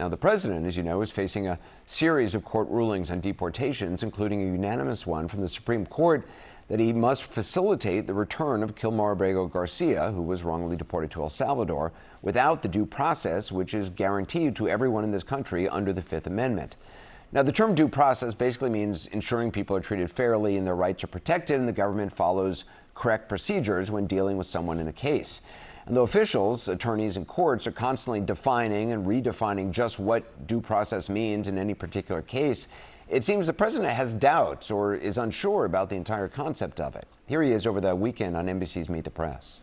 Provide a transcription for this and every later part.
Now, the president, as you know, is facing a series of court rulings on deportations, including a unanimous one from the Supreme Court that he must facilitate the return of Kilmar Abrego Garcia, who was wrongly deported to El Salvador, without the due process which is guaranteed to everyone in this country under the Fifth Amendment. Now, the term due process basically means ensuring people are treated fairly and their rights are protected and the government follows correct procedures when dealing with someone in a case. And though officials, attorneys, and courts are constantly defining and redefining just what due process means in any particular case, it seems the president has doubts or is unsure about the entire concept of it. Here he is over the weekend on NBC's Meet the Press.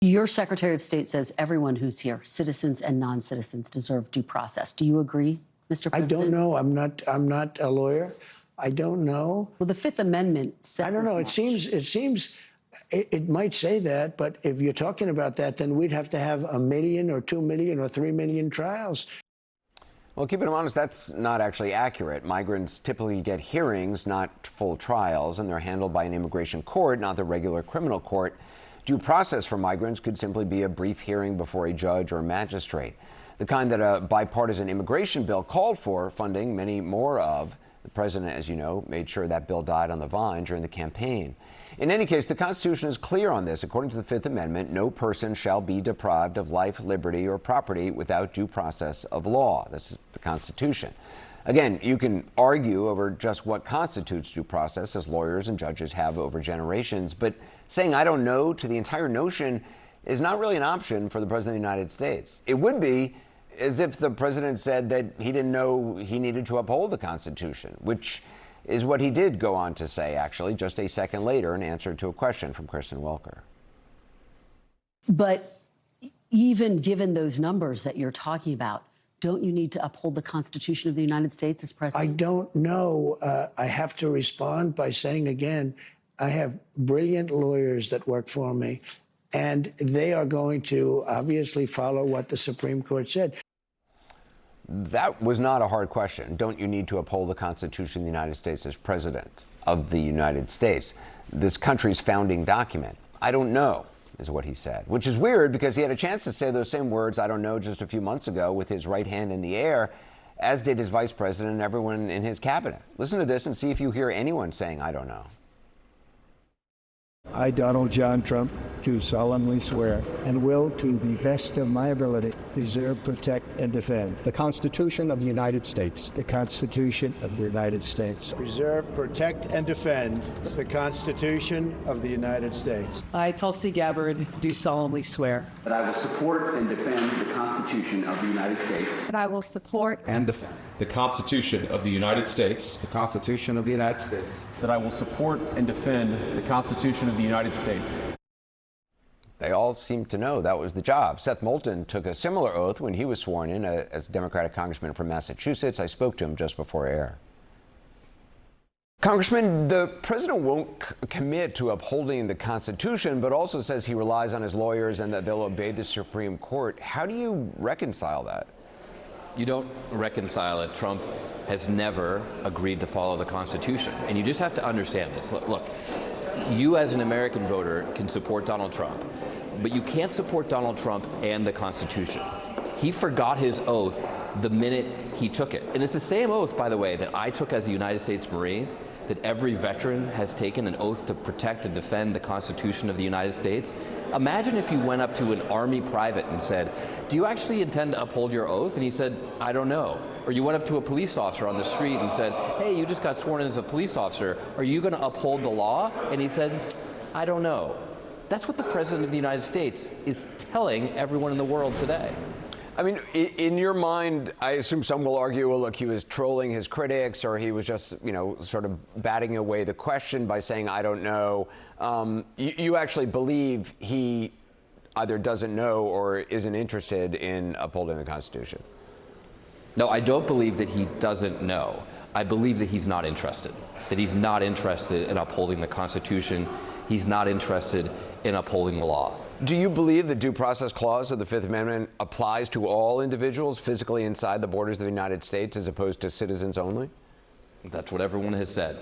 Your Secretary of State says everyone who's here, citizens and non-citizens, deserve due process. Do you agree, Mr. President? I don't know. I'm not a lawyer. I don't know. Well, the Fifth Amendment says I don't know. It seems it might say that, but if you're talking about that, then we'd have to have 1 million or 2 million or 3 million trials. Well, keeping them honest, that's not actually accurate. Migrants typically get hearings, not full trials, and they're handled by an immigration court, not the regular criminal court. Due process for migrants could simply be a brief hearing before a judge or magistrate, the kind that a bipartisan immigration bill called for funding many more of. The president, as you know, made sure that bill died on the vine during the campaign. In any case, the Constitution is clear on this. According to the Fifth Amendment, no person shall be deprived of life, liberty, or property without due process of law. That's the Constitution. Again, you can argue over just what constitutes due process, as lawyers and judges have over generations, but saying I don't know to the entire notion is not really an option for the President of the United States. It would be as if the president said that he didn't know he needed to uphold the Constitution, which is what he did go on to say, actually, just a second later in answer to a question from Kristen Welker. But even given those numbers that you're talking about, don't you need to uphold the Constitution of the United States as president? I don't know. I have to respond by saying again, I have brilliant lawyers that work for me, and they are going to obviously follow what the Supreme Court said. That was not a hard question. Don't you need to uphold the Constitution of the United States as president of the United States? This country's founding document. I don't know, is what he said, which is weird because he had a chance to say those same words, I don't know, just a few months ago with his right hand in the air, as did his vice president and everyone in his cabinet. Listen to this and see if you hear anyone saying, I don't know. I, Donald John Trump, do solemnly swear and will, to the best of my ability, preserve, protect, and defend the Constitution of the United States. The Constitution of the United States. Preserve, protect, and defend the Constitution of the United States. I, Tulsi Gabbard, do solemnly swear that I will support and defend the Constitution of the United States. that I will support And defend the Constitution of the United States. the Constitution of the United States. That I will support and defend the Constitution of the United States. They all seem to know that was the job. Seth Moulton took a similar oath when he was sworn in as Democratic congressman from Massachusetts. I spoke to him just before air. Congressman, the president won't commit to upholding the Constitution, but also says he relies on his lawyers and that they'll obey the Supreme Court. How do you reconcile that? You don't reconcile it. Trump has never agreed to follow the Constitution. And you just have to understand this. Look, you as an American voter can support Donald Trump, but you can't support Donald Trump and the Constitution. He forgot his oath the minute he took it. And it's the same oath, by the way, that I took as a United States Marine, that every veteran has taken an oath to protect and defend the Constitution of the United States. Imagine if you went up to an Army private and said, do you actually intend to uphold your oath? And he said, I don't know. Or you went up to a police officer on the street and said, hey, you just got sworn in as a police officer. Are you going to uphold the law? And he said, I don't know. That's what the President of the United States is telling everyone in the world today. I mean, in your mind, I assume some will argue, well, look, he was trolling his critics or he was just, sort of batting away the question by saying, I don't know. You actually believe he either doesn't know or isn't interested in upholding the Constitution? No, I don't believe that he doesn't know. I believe that he's not interested, that he's not interested in upholding the Constitution. He's not interested in upholding the law. Do you believe the due process clause of the Fifth Amendment applies to all individuals physically inside the borders of the United States as opposed to citizens only? That's what everyone has said,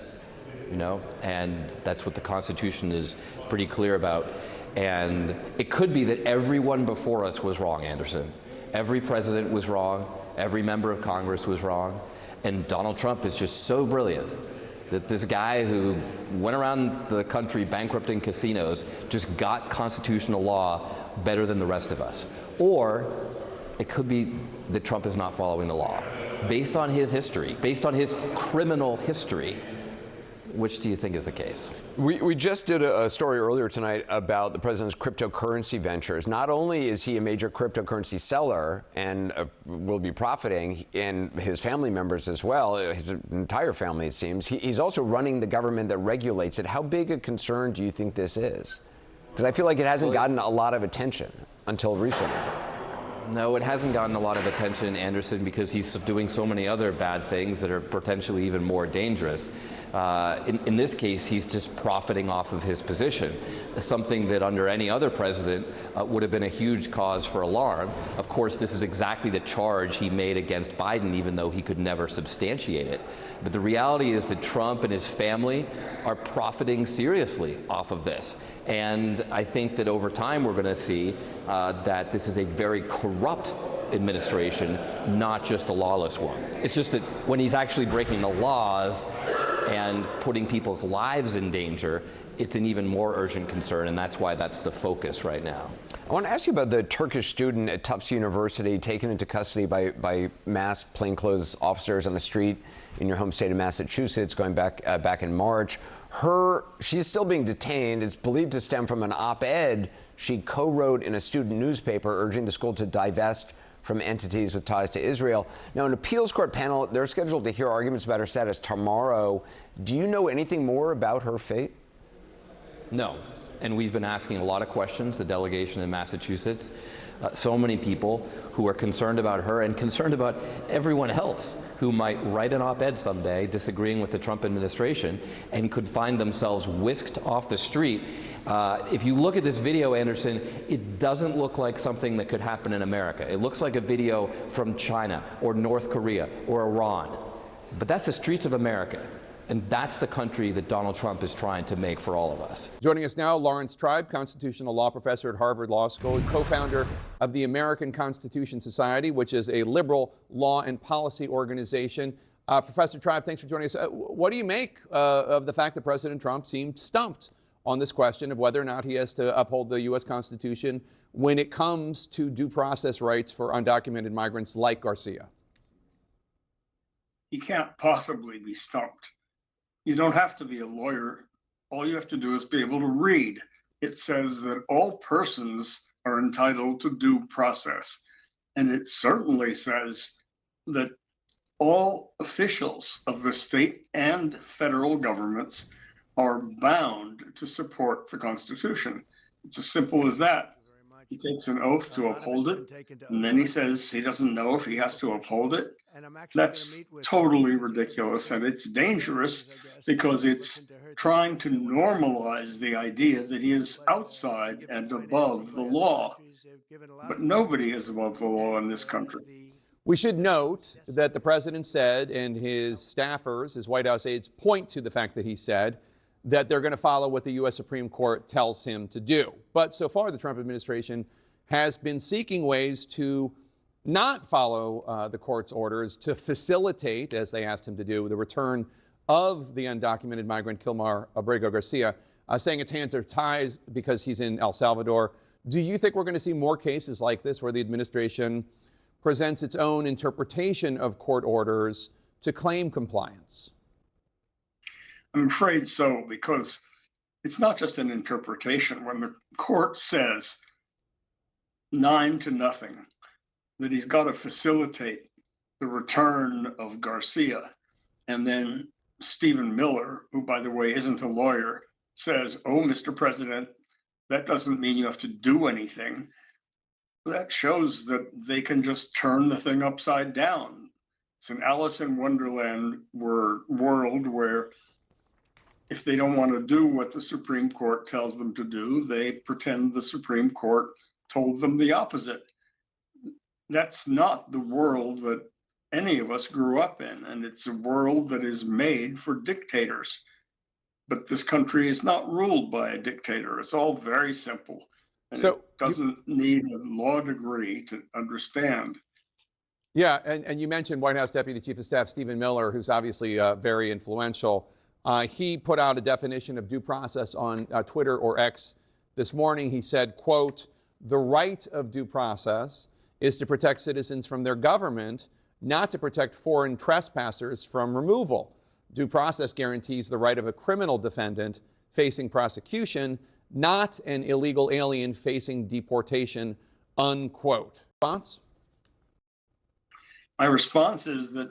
and that's what the Constitution is pretty clear about. And it could be that everyone before us was wrong, Anderson. Every president was wrong. Every member of Congress was wrong. And Donald Trump is just so brilliant that this guy who went around the country bankrupting casinos just got constitutional law better than the rest of us. Or it could be that Trump is not following the law. Based on his history, based on his criminal history, which do you think is the case? We just did a story earlier tonight about the president's cryptocurrency ventures. Not only is he a major cryptocurrency seller and will be profiting, and his family members as well, his entire family it seems, he's also running the government that regulates it. How big a concern do you think this is? Because I feel like it hasn't gotten a lot of attention until recently. No, it hasn't gotten a lot of attention, Anderson, because he's doing so many other bad things that are potentially even more dangerous. In this case, he's just profiting off of his position, something that under any other president would have been a huge cause for alarm. Of course, this is exactly the charge he made against Biden, even though he could never substantiate it. But the reality is that Trump and his family are profiting seriously off of this. And I think that over time we're going to see that this is a very corrupt administration, not just a lawless one. It's just that when he's actually breaking the laws and putting people's lives in danger, it's an even more urgent concern, and that's why that's the focus right now. I want to ask you about the Turkish student at Tufts University taken into custody by masked plainclothes officers on the street in your home state of Massachusetts going back in March. She's still being detained. It's believed to stem from an op-ed she co-wrote in a student newspaper urging the school to divest from entities with ties to Israel. Now, an appeals court panel, they're scheduled to hear arguments about her status tomorrow. Do you know anything more about her fate? No. And we've been asking a lot of questions, the delegation in Massachusetts. So many people who are concerned about her and concerned about everyone else who might write an op-ed someday disagreeing with the Trump administration and could find themselves whisked off the street. If you look at this video, Anderson, it doesn't look like something that could happen in America. It looks like a video from China or North Korea or Iran. But that's the streets of America. And that's the country that Donald Trump is trying to make for all of us. Joining us now, Lawrence Tribe, constitutional law professor at Harvard Law School and co-founder of the American Constitution Society, which is a liberal law and policy organization. Professor Tribe, thanks for joining us. What do you make of the fact that President Trump seemed stumped on this question of whether or not he has to uphold the U.S. Constitution when it comes to due process rights for undocumented migrants like Garcia? He can't possibly be stumped. You don't have to be a lawyer. All you have to do is be able to read. It says that all persons are entitled to due process. And it certainly says that all officials of the state and federal governments are bound to support the Constitution. It's as simple as that. He takes an oath to uphold it, and then he says he doesn't know if he has to uphold it. That's totally ridiculous, and it's dangerous because it's trying to normalize the idea that he is outside and above the law. But nobody is above the law in this country. We should note that the president said, and his staffers, his White House aides, point to the fact that he said that they're going to follow what the U.S. Supreme Court tells him to do. But so far, the Trump administration has been seeking ways to not follow the court's orders to facilitate, as they asked him to do, the return of the undocumented migrant Kilmar Abrego Garcia, saying its hands are tied because he's in El Salvador. Do you think we're going to see more cases like this where the administration presents its own interpretation of court orders to claim compliance? I'm afraid so, because it's not just an interpretation. When the court says 9-0, that he's got to facilitate the return of Garcia, and then Stephen Miller, who, by the way, isn't a lawyer, says, "Oh, Mr. President, that doesn't mean you have to do anything." That shows that they can just turn the thing upside down. It's an Alice in Wonderland world where if they don't want to do what the Supreme Court tells them to do, they pretend the Supreme Court told them the opposite. That's not the world that any of us grew up in, and it's a world that is made for dictators. But this country is not ruled by a dictator. It's all very simple. And So it doesn't need a law degree to understand. Yeah, and you mentioned White House Deputy Chief of Staff Stephen Miller, who's obviously very influential. He put out a definition of due process on Twitter or X this morning. He said, quote, "The right of due process is to protect citizens from their government, not to protect foreign trespassers from removal. Due process guarantees the right of a criminal defendant facing prosecution, not an illegal alien facing deportation," unquote. Response? My response is that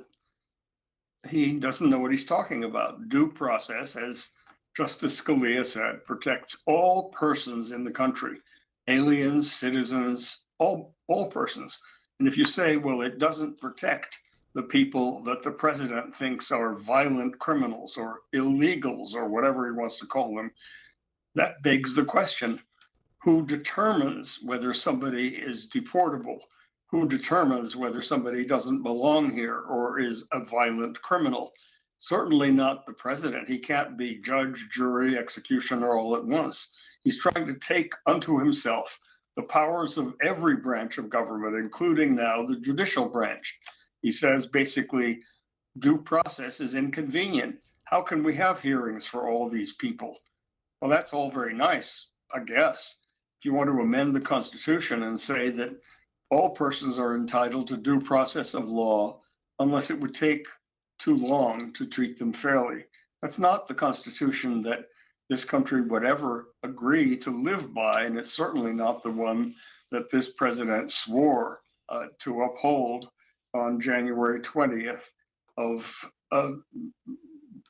he doesn't know what he's talking about. Due process, as Justice Scalia said, protects all persons in the country, aliens, citizens, all persons. And if you say, well, it doesn't protect the people that the president thinks are violent criminals or illegals or whatever he wants to call them, that begs the question, who determines whether somebody is deportable? Who determines whether somebody doesn't belong here or is a violent criminal? Certainly not the president. He can't be judge, jury, executioner all at once. He's trying to take unto himself the powers of every branch of government, including now the judicial branch. He says basically, due process is inconvenient. How can we have hearings for all these people? Well, that's all very nice, I guess. If you want to amend the Constitution and say that all persons are entitled to due process of law unless it would take too long to treat them fairly. That's not the Constitution that this country would ever agree to live by, and it's certainly not the one that this president swore to uphold on January 20th of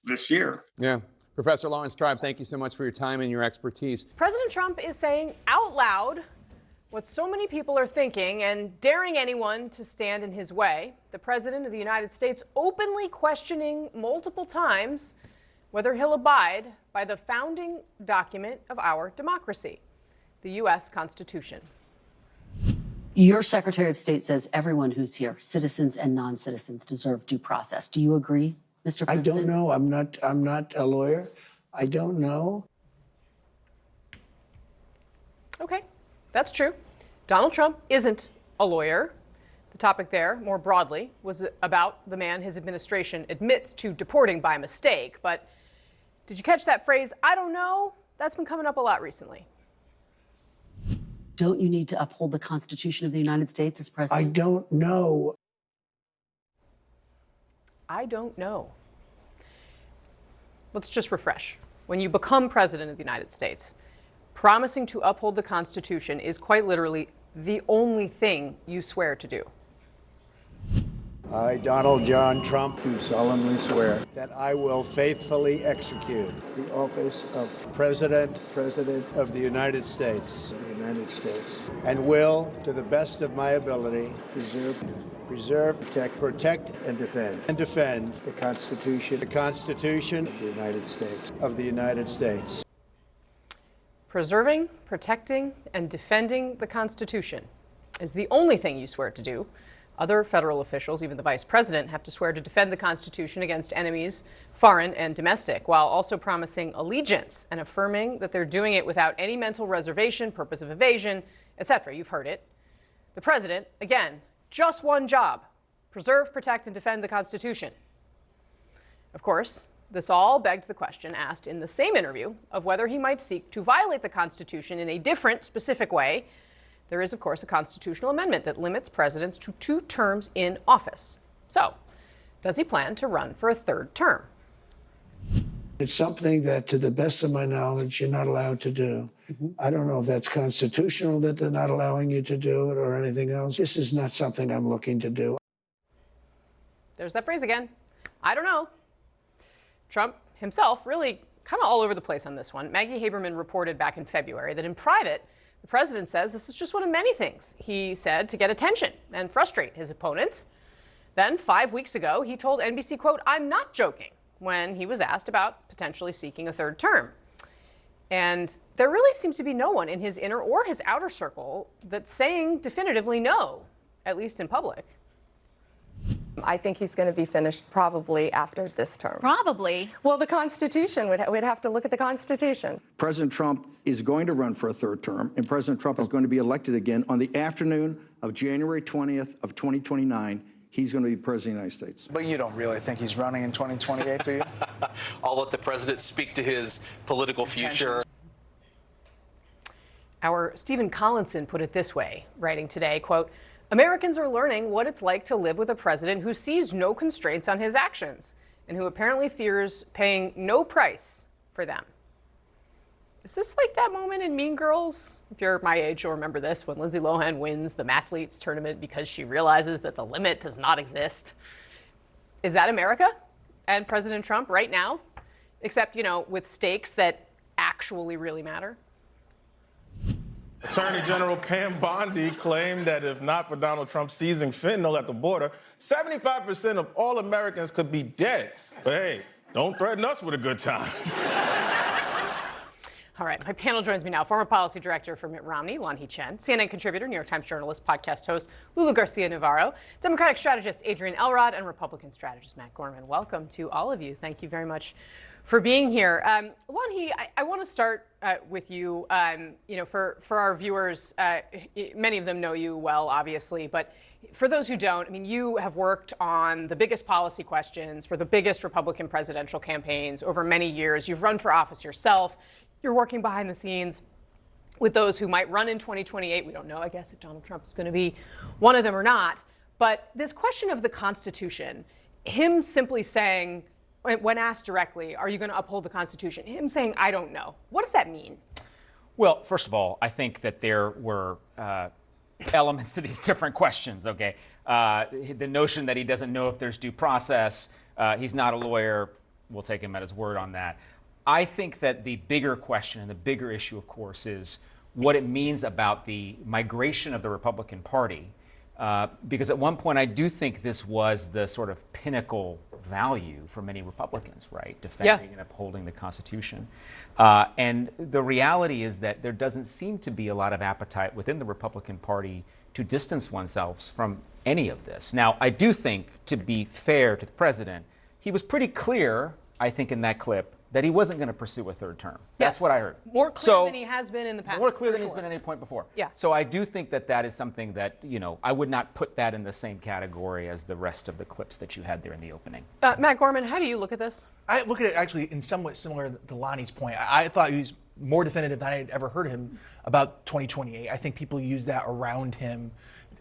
this year. Yeah. Professor Lawrence Tribe, thank you so much for your time and your expertise. President Trump is saying out loud what so many people are thinking and daring anyone to stand in his way. The President of the United States openly questioning multiple times whether he'll abide by the founding document of our democracy, the U.S. Constitution. Your Secretary of State says everyone who's here, citizens and non-citizens, deserve due process. Do you agree, Mr. President? I don't know. I'm not a lawyer. I don't know. Okay, that's true. Donald Trump isn't a lawyer. The topic there, more broadly, was about the man his administration admits to deporting by mistake. But did you catch that phrase, "I don't know"? That's been coming up a lot recently. Don't you need to uphold the Constitution of the United States as president? I don't know. I don't know. Let's just refresh. When you become president of the United States, promising to uphold the Constitution is quite literally the only thing you swear to do. I, Donald John Trump, do solemnly swear that I will faithfully execute the office of President President of the United States of the United States and will, to the best of my ability, preserve, protect, and defend the Constitution the Constitution of the United States. of the United States. Preserving, protecting, and defending the Constitution is the only thing you swear to do. Other federal officials, even the vice president, have to swear to defend the Constitution against enemies, foreign and domestic, while also promising allegiance and affirming that they're doing it without any mental reservation, purpose of evasion, etc. You've heard it. The president, again, just one job: preserve, protect, and defend the Constitution. Of course, this all begged the question asked in the same interview of whether he might seek to violate the Constitution in a different, specific way. There is, of course, a constitutional amendment that limits presidents to 2 terms in office. So, does he plan to run for a 3rd term? It's something that, to the best of my knowledge, you're not allowed to do. I don't know if that's constitutional that they're not allowing you to do it or anything else. This is not something I'm looking to do. There's that phrase again. I don't know. Trump himself really kind of all over the place on this one. Maggie Haberman reported back in February that in private, the president says this is just one of many things he said to get attention and frustrate his opponents. Then 5 weeks ago, he told NBC, quote, "I'm not joking," when he was asked about potentially seeking a 3rd term. And there really seems to be no one in his inner or his outer circle that's saying definitively no, at least in public. I think he's going to be finished probably after this term. Probably. Well, the Constitution, we'd have to look at the Constitution. President Trump is going to run for a third term, and President Trump is going to be elected again on the afternoon of January 20th of 2029. He's going to be president of the United States. But you don't really think he's running in 2028, do you? I'll let the president speak to his political future. Our Stephen Collinson put it this way, writing today, quote, Americans are learning what it's like to live with a president who sees no constraints on his actions and who apparently fears paying no price for them. Is this like that moment in Mean Girls? If you're my age, you'll remember this, when Lindsay Lohan wins the Mathletes tournament because she realizes that the limit does not exist. Is that America and President Trump right now? Except, with stakes that actually really matter? Attorney General Pam Bondi claimed that if not for Donald Trump seizing fentanyl at the border, 75% of all Americans could be dead. But hey, don't threaten us with a good time. All right, my panel joins me now. Former policy director for Mitt Romney, Lanhee Chen, CNN contributor, New York Times journalist, podcast host Lulu Garcia-Navarro, Democratic strategist Adrian Elrod, and Republican strategist Matt Gorman. Welcome to all of you. Thank you very much for being here. Lanhee, I want to start with you. For our viewers, many of them know you well, obviously, but for those who don't, you have worked on the biggest policy questions for the biggest Republican presidential campaigns over many years. You've run for office yourself. You're working behind the scenes with those who might run in 2028. We don't know, I guess, if Donald Trump is going to be one of them or not. But this question of the Constitution, him simply saying, when asked directly, are you going to uphold the Constitution? Him saying, I don't know. What does that mean? Well, first of all, I think that there were elements to these different questions, okay? The notion that he doesn't know if there's due process, he's not a lawyer, we'll take him at his word on that. I think that the bigger question and the bigger issue, of course, is what it means about the migration of the Republican Party. Because at one point, I do think this was the sort of pinnacle value for many Republicans, right? Defending and upholding the Constitution. And the reality is that there doesn't seem to be a lot of appetite within the Republican Party to distance oneself from any of this. Now, I do think, to be fair to the president, he was pretty clear, I think, in that clip, that he wasn't going to pursue a third term. That's what I heard. More clear than he has been in the past. More clear than he's been at any point before. Yeah. So I do think that that is something that, I would not put that in the same category as the rest of the clips that you had there in the opening. Matt Gorman, how do you look at this? I look at it actually in somewhat similar to Lonnie's point. I thought he was more definitive than I had ever heard him about 2028. I think people use that around him,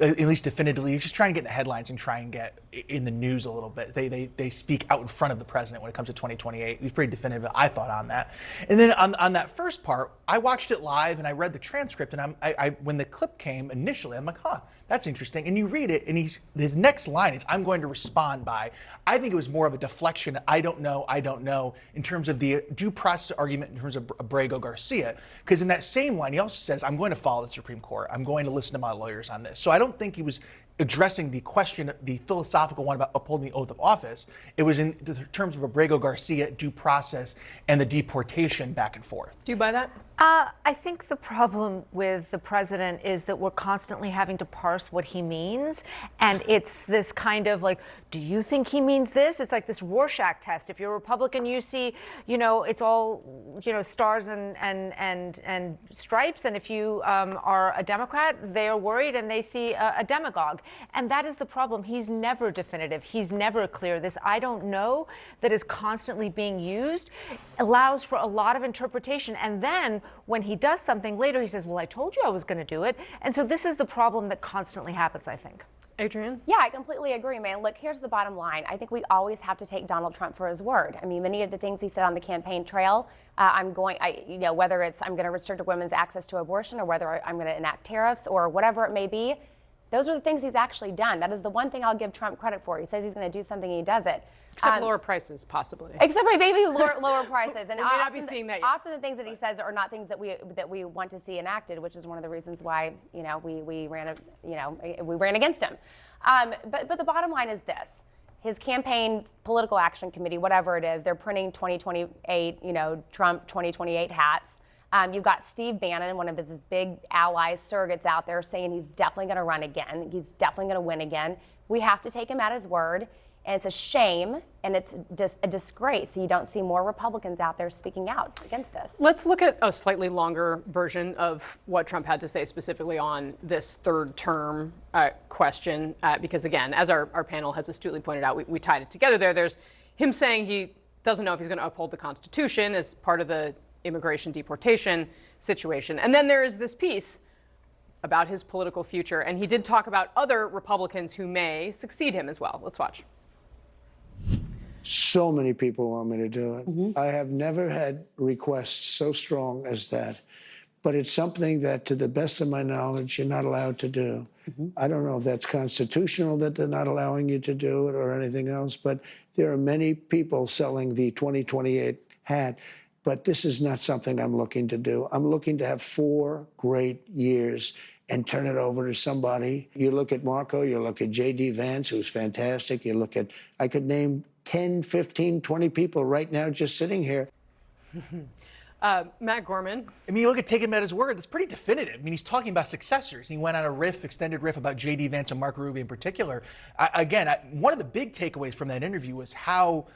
at least definitively. He's just trying to get in the headlines and try and get in the news a little bit. They speak out in front of the president when it comes to 2028. He's pretty definitive, I thought, on that. And then on that first part, I watched it live and I read the transcript. And when the clip came initially, I'm like, that's interesting. And you read it, and his next line is, I'm going to respond by. I think it was more of a deflection. I don't know, in terms of the due process argument in terms of Abrego Garcia. Because in that same line, he also says, I'm going to follow the Supreme Court. I'm going to listen to my lawyers on this. So I don't think he was addressing the question, the philosophical one about upholding the oath of office. It was in terms of Abrego Garcia, due process, and the deportation back and forth. Do you buy that? I think the problem with the president is that we're constantly having to parse what he means. And it's this kind of like, do you think he means this? It's like this Rorschach test. If you're a Republican, you see, it's all, stars and stripes. And if you are a Democrat, they're worried and they see a demagogue. And that is the problem. He's never definitive. He's never clear. This I don't know that is constantly being used allows for a lot of interpretation. And then when he does something later, he says, well, I told you I was going to do it. And so this is the problem that constantly happens, I think. Adrian? Yeah, I completely agree, man. Look, here's the bottom line. I think we always have to take Donald Trump for his word. I mean, many of the things he said on the campaign trail, whether it's I'm going to restrict women's access to abortion or whether I'm going to enact tariffs or whatever it may be, those are the things he's actually done. That is the one thing I'll give Trump credit for. He says he's going to do something and he does it. Except lower prices, possibly. Except maybe lower prices. And we may not be seeing that yet. Often the things that he says are not things that we want to see enacted, which is one of the reasons why we ran against him. But the bottom line is this. His campaign's political action committee, whatever it is, they're printing 2028, Trump 2028 hats. You've got Steve Bannon, one of his big allies, surrogates out there, saying he's definitely going to run again. He's definitely going to win again. We have to take him at his word. And it's a shame and it's a disgrace you don't see more Republicans out there speaking out against this. Let's look at a slightly longer version of what Trump had to say specifically on this third term question. Because again, as our panel has astutely pointed out, we tied it together there. There's him saying he doesn't know if he's going to uphold the Constitution as part of the immigration deportation situation. And then there is this piece about his political future. And he did talk about other Republicans who may succeed him as well. Let's watch. So many people want me to do it. I have never had requests so strong as that. But it's something that, to the best of my knowledge, you're not allowed to do. I don't know if that's constitutional that they're not allowing you to do it or anything else, but there are many people selling the 2028 hat. But this is not something I'm looking to do. I'm looking to have 4 great years and turn it over to somebody. You look at Marco, you look at J.D. Vance, who's fantastic. You look at, I could name 10, 15, 20 people right now just sitting here. Matt Gorman. I mean, you look at taking him at his word, that's pretty definitive. I mean, he's talking about successors. He went on a extended riff about J.D. Vance and Marco Rubio in particular. One of the big takeaways from that interview was how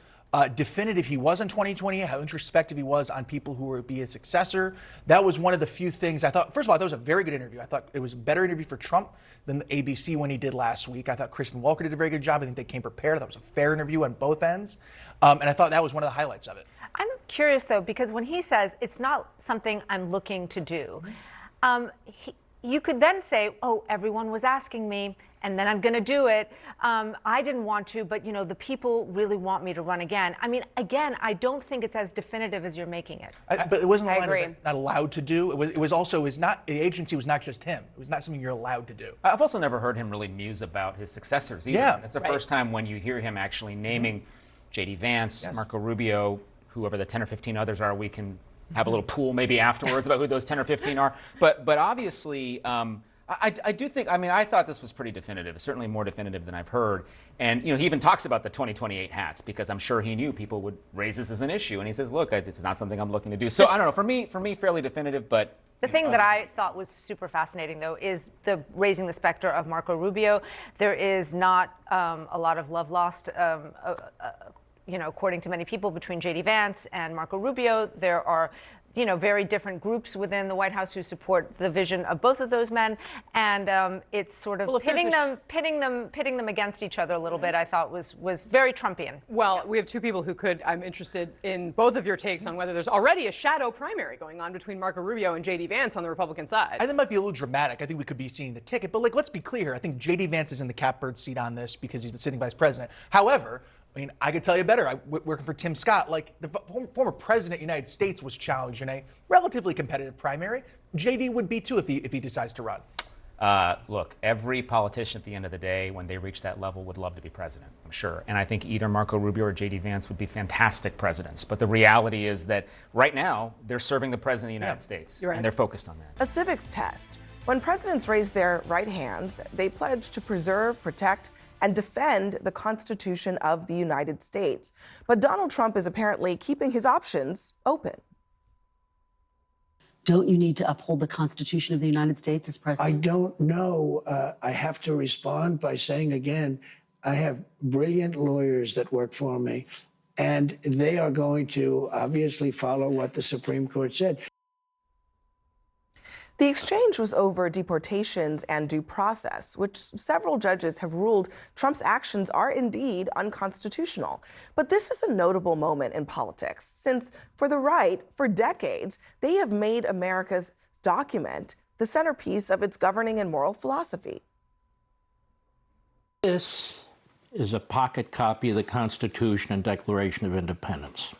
definitive he was in 2020, how introspective he was on people who would be his successor. That was one of the few things I thought. First of all, I thought it was a very good interview. I thought it was a better interview for Trump than the ABC one he did last week. I thought Kristen Walker did a very good job. I think they came prepared. That was a fair interview on both ends. And I thought that was one of the highlights of it. I'm curious, though, because when he says it's not something I'm looking to do, you could then say, oh, everyone was asking me, and then I'm going to do it. I didn't want to, but, you know, the people really want me to run again. I mean, again, I don't think it's as definitive as you're making it. But it wasn't not allowed to do. It was also, the agency was not just him. It was not something you're allowed to do. I've also never heard him really muse about his successors either. Yeah. It's the first time when you hear him actually naming J.D. Vance, Marco Rubio, whoever the 10 or 15 others are. We can have a little pool maybe afterwards about who those 10 or 15 are. But obviously, I do think, I mean, I thought this was pretty definitive, certainly more definitive than I've heard. And, you know, he even talks about the 2028 hats because I'm sure he knew people would raise this as an issue. And he says, look, it's not something I'm looking to do. So I don't know, for me, fairly definitive, but. The thing that I thought was super fascinating, though, is the raising the specter of Marco Rubio. There is not a lot of love lost, you know, according to many people, between J.D. Vance and Marco Rubio. There are, you know, very different groups within the White House who support the vision of both of those men, and it's sort of pitting them against each other a little bit. I thought was very Trumpian. Well, we have two people who I'm interested in both of your takes on whether there's already a shadow primary going on between Marco Rubio and J.D. Vance on the Republican side. I think it might be a little dramatic. I think we could be seeing the ticket, but let's be clear here. I think J.D. Vance is in the catbird seat on this because he's the sitting vice president. However, I mean, I could tell you better. Working for Tim Scott, like the former president of the United States was challenged in a relatively competitive primary. JD would be too if he decides to run. Look, every politician at the end of the day, when they reach that level, would love to be president, I'm sure. And I think either Marco Rubio or J.D. Vance would be fantastic presidents. But the reality is that right now, they're serving the president of the United States, and they're focused on that. A civics test. When presidents raise their right hands, they pledge to preserve, protect, and defend the Constitution of the United States. But Donald Trump is apparently keeping his options open. Don't you need to uphold the Constitution of the United States as president? I don't know. I have to respond by saying again, I have brilliant lawyers that work for me, and they are going to obviously follow what the Supreme Court said. The exchange was over deportations and due process, which several judges have ruled Trump's actions are indeed unconstitutional. But this is a notable moment in politics, since for the right, for decades, they have made America's document the centerpiece of its governing and moral philosophy. This is a pocket copy of the Constitution and Declaration of Independence.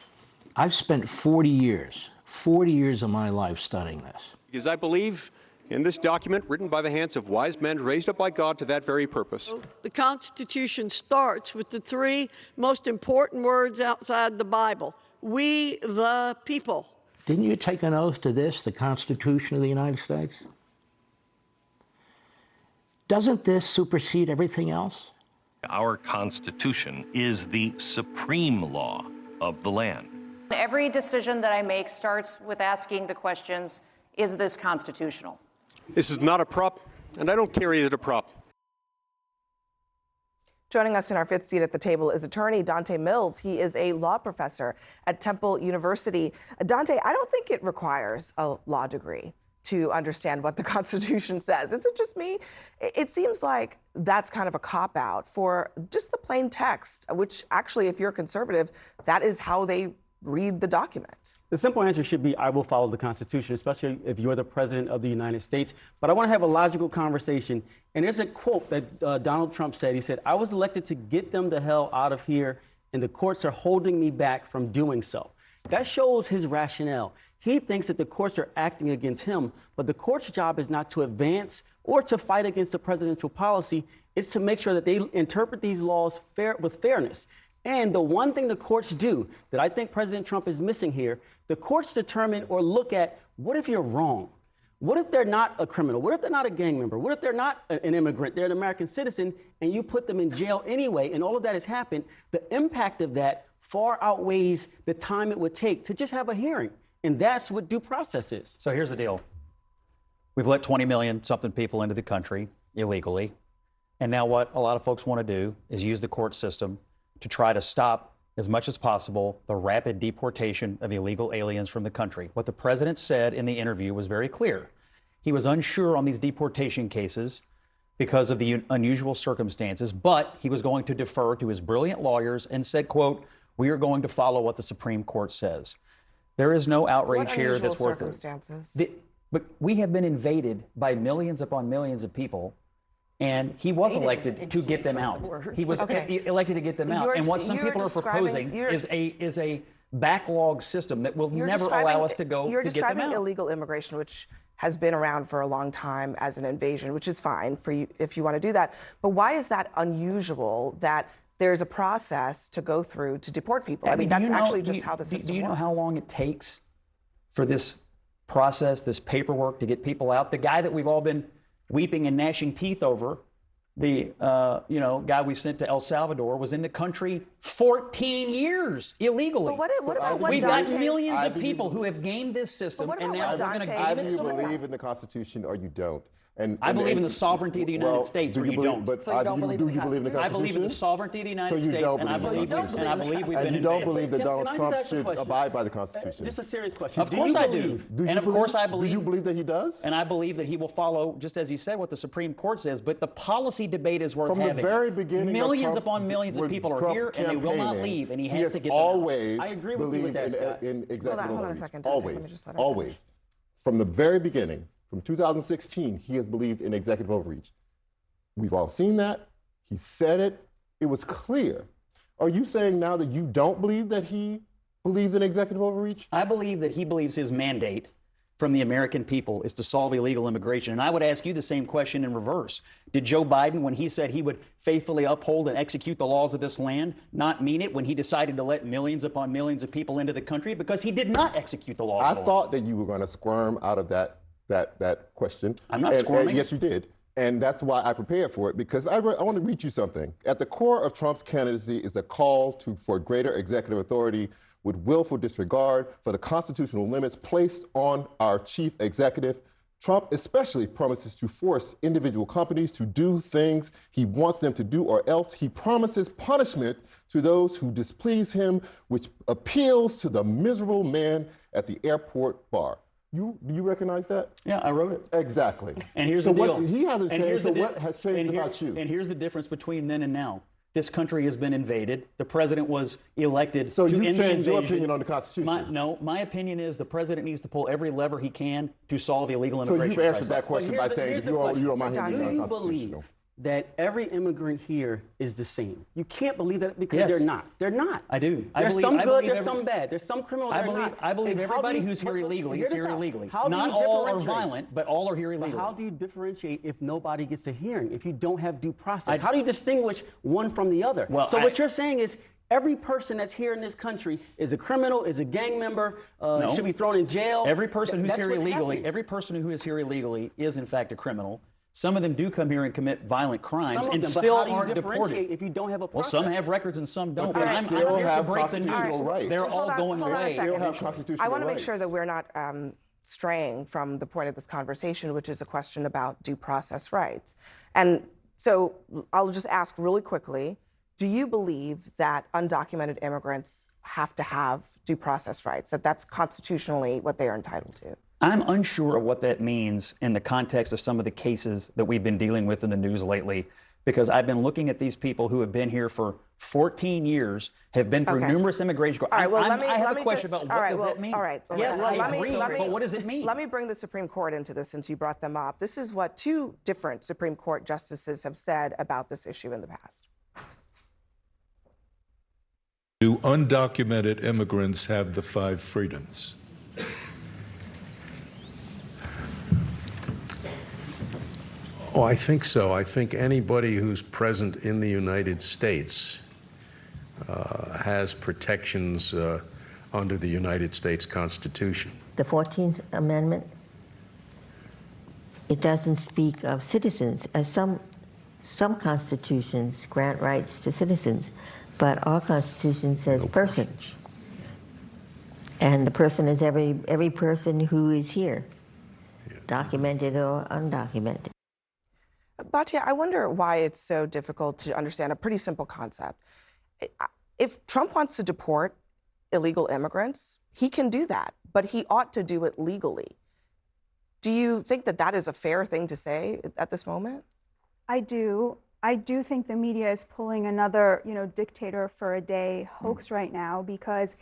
I've spent 40 years of my life studying this. Because I believe in this document written by the hands of wise men raised up by God to that very purpose. The Constitution starts with the 3 most important words outside the Bible: we the people. Didn't you take an oath to this, the Constitution of the United States? Doesn't this supersede everything else? Our Constitution is the supreme law of the land. Every decision that I make starts with asking the questions, is this constitutional? This is not a prop, and I don't carry it a prop. Joining us in our fifth seat at the table is attorney Dante Mills. He is a law professor at Temple University. Dante, I don't think it requires a law degree to understand what the Constitution says. Is it just me? It seems like that's kind of a cop-out for just the plain text, which actually, if you're conservative, that is how they read the document. The simple answer should be, I will follow the Constitution, especially if you're the president of the United States. But I want to have a logical conversation. And there's a quote that Donald Trump said. He said, I was elected to get them the hell out of here, and the courts are holding me back from doing so. That shows his rationale. He thinks that the courts are acting against him, but the court's job is not to advance or to fight against the presidential policy. It's to make sure that they interpret these laws with fairness. And the one thing the courts do that I think President Trump is missing here, the courts determine or look at, what if you're wrong? What if they're not a criminal? What if they're not a gang member? What if they're not an immigrant? They're an American citizen, and you put them in jail anyway, and all of that has happened. The impact of that far outweighs the time it would take to just have a hearing. And that's what due process is. So here's the deal. We've let 20 million something people into the country illegally. And now what a lot of folks want to do is use the court system to try to stop as much as possible the rapid deportation of illegal aliens from the country. What the president said in the interview was very clear. He was unsure on these deportation cases because of the unusual circumstances, but he was going to defer to his brilliant lawyers and said, quote, we are going to follow what the Supreme Court says. There is no outrage here that's worth it. But we have been invaded by millions upon millions of people. And he was elected to get them out. He was elected to get them out. And what some people are proposing is a backlog system that will never allow us to go to get them out. You're describing illegal immigration, which has been around for a long time as an invasion, which is fine for you if you want to do that. But why is that unusual that there's a process to go through to deport people? I mean, that's actually just how the system works. Do you know how long it takes for this process, this paperwork to get people out? The guy that we've all been weeping and gnashing teeth over, the guy we sent to El Salvador, was in the country 14 years illegally. But what about what We've Dante's- got millions of people who have gamed this system, and now we're going to give Either it you some more. believe in the Constitution or you don't. I believe in the sovereignty of the United States, or you don't. But So you don't believe do in the you believe in the Constitution? Constitution? I believe in the sovereignty of the United So you States, don't and I believe in the believe Constitution. and I believe we've And been you don't invaded. believe that Donald I just Trump ask a should question? abide by the Constitution? Just a serious question. Of course I do. And of course I believe. Do you believe that he does? And I believe that he will follow, just as he said, what the Supreme Court says. But the policy debate is worth From having. the very beginning, millions of Trump, upon millions of when people are Trump here, and they will not campaigning, leave, and he he has has to get them always out. I agree with you with believed that, Scott. in executive Hold on a overreach. second, Dante. Let me Always, just let him always. finish. From the very beginning, from 2016, he has believed in executive overreach. We've all seen that. He said it. It was clear. Are you saying now that you don't believe that he believes in executive overreach? I believe that he believes his mandate from the American people is to solve illegal immigration. And I would ask you the same question in reverse. Did Joe Biden, when he said he would faithfully uphold and execute the laws of this land, not mean it when he decided to let millions upon millions of people into the country? Because he did not execute the laws. I thought that you were going to squirm out of that question. I'm not squirming. Yes, you did. And that's why I prepared for it, because I want to read you something. At the core of Trump's candidacy is a call for greater executive authority with willful disregard for the constitutional limits placed on our chief executive. Trump especially promises to force individual companies to do things he wants them to do, or else he promises punishment to those who displease him, which appeals to the miserable man at the airport bar. Do you recognize that? Yeah, I wrote it. Exactly. And here's so the deal. what he hasn't And changed. here's So the what has changed about you? And here's the difference between then and now. This country has been invaded. The president was elected So to you end the changed your invasion. opinion on the Constitution? My opinion is the president needs to pull every lever he can to solve illegal So immigration. you've answered that question by saying here's you the don't question. mind him being Do you unconstitutional. believe that every immigrant here is the same? You can't believe that because Yes. they're not. They're not. I do. There's some good, there's some bad. There's some criminal, I they're believe, not. I believe And how everybody do you- who's here illegally hear is this here out. illegally. How do Not you all are differentiate? violent, but all are here But illegally. how do you differentiate if nobody gets a hearing, if you don't have due process? I- How do you distinguish one from the other? Well, so I- what you're saying is every person that's here in this country is a criminal, is a gang member, No. should be thrown in jail. Every person who's That's here what's illegally, happening. every person who is here illegally is in fact a criminal. Some of them do come here and commit violent crimes Some of and them, but still how do you aren't differentiate deported. if you don't have a Well, process? some have records and some don't. But they I'm still here to have break the news. constitutional rights. They're all going hold on a away. second. Still have constitutional I want to make rights. sure that we're not straying from the point of this conversation, which is a question about due process rights. And so I'll just ask really quickly, do you believe that undocumented immigrants have to have due process rights, that that's constitutionally what they are entitled to? I'm unsure of what that means in the context of some of the cases that we've been dealing with in the news lately, because I've been looking at these people who have been here for 14 years, have been through numerous immigration. All right, well, I have a question about what does that mean? All right, Yes, I agree, let me, but what does it mean? Let me bring the Supreme Court into this since you brought them up. This is what 2 different Supreme Court justices have said about this issue in the past. Do undocumented immigrants have the 5 freedoms? Oh, I think so. I think anybody who's present in the United States has protections under the United States Constitution. The 14th Amendment, it doesn't speak of citizens, as some constitutions grant rights to citizens, but our Constitution says person. And the person is every person who is here, documented or undocumented. Batya, I wonder why it's so difficult to understand a pretty simple concept. If Trump wants to deport illegal immigrants, he can do that, but he ought to do it legally. Do you think that that is a fair thing to say at this moment? I do. I do think the media is pulling another, dictator for a day hoax right now, because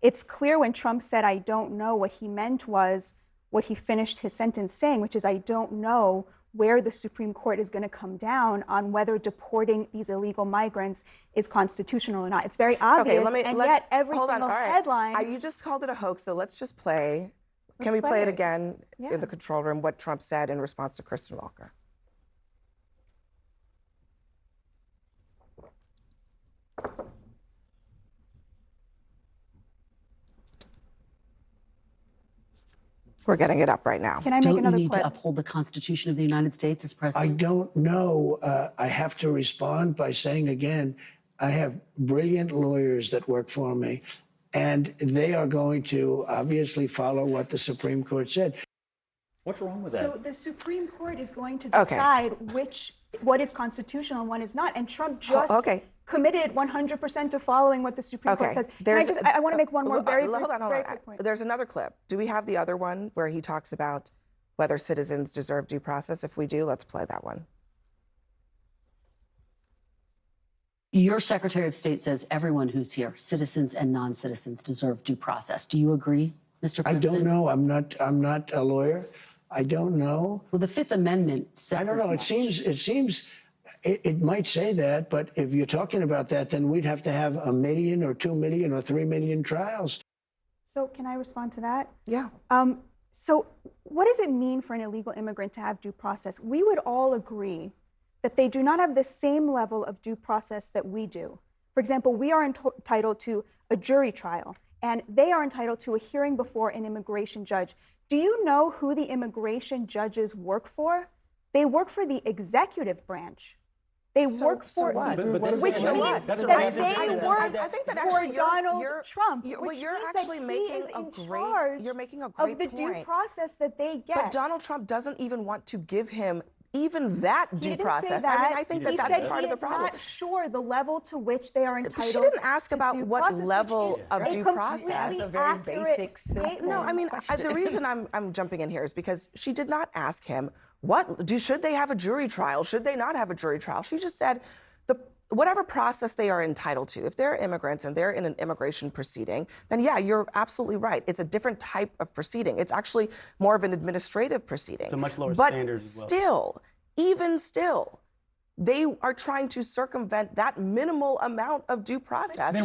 it's clear when Trump said, I don't know, what he meant was what he finished his sentence saying, which is, I don't know where the Supreme Court is going to come down on whether deporting these illegal migrants is constitutional or not. It's very obvious, yet every single headline... You just called it a hoax, so let's just play. Can we Let's play play it it. again Yeah. in the control room, what Trump said in response to Kristen Walker? We're getting it up right now. Can I make Don't you another need clip? to uphold the Constitution of the United States as I president? don't know. I have to respond by saying again, I have brilliant lawyers that work for me, and they are going to obviously follow what the Supreme Court said. What's wrong with So the Supreme Court is going to decide what is constitutional and what is not. And Trump just committed 100% to following what the Supreme Court says. I want to make one more very quick point. There's another clip. Do we have the other one where he talks about whether citizens deserve due process? If we do, let's play that one. Your Secretary of State says everyone who's here, citizens and non-citizens, deserve due process. Do you agree, Mr. President? I don't know. I'm not a lawyer. I don't know. Well, the Fifth Amendment says I don't know. It seems it might say that, but if you're talking about that, then we'd have to have 1 million or 2 million or 3 million trials. So can I respond to that? Yeah. So what does it mean for an illegal immigrant to have due process? We would all agree that they do not have the same level of due process that we do. For example, we are entitled to a jury trial, and they are entitled to a hearing before an immigration judge. Do you know who the immigration judges work for? They work for the executive branch. They work for what? which means that they work for Donald Trump. You're actually making a great of the due process that they get. But Donald Trump doesn't even want to give him even that due process. Say that. I mean, I think he that's said part of the problem. He's not sure the level to which they are entitled. She didn't ask about what process, level of due process. That's a very basic statement. No, I mean, the reason I'm jumping in here is because she did not ask him should they have a jury trial? Should they not have a jury trial? She just said whatever process they are entitled to. If they're immigrants and they're in an immigration proceeding, then yeah, you're absolutely right. It's a different type of proceeding. It's actually more of an administrative proceeding. It's a much lower standard as well. Still, even still, they are trying to circumvent that minimal amount of due process.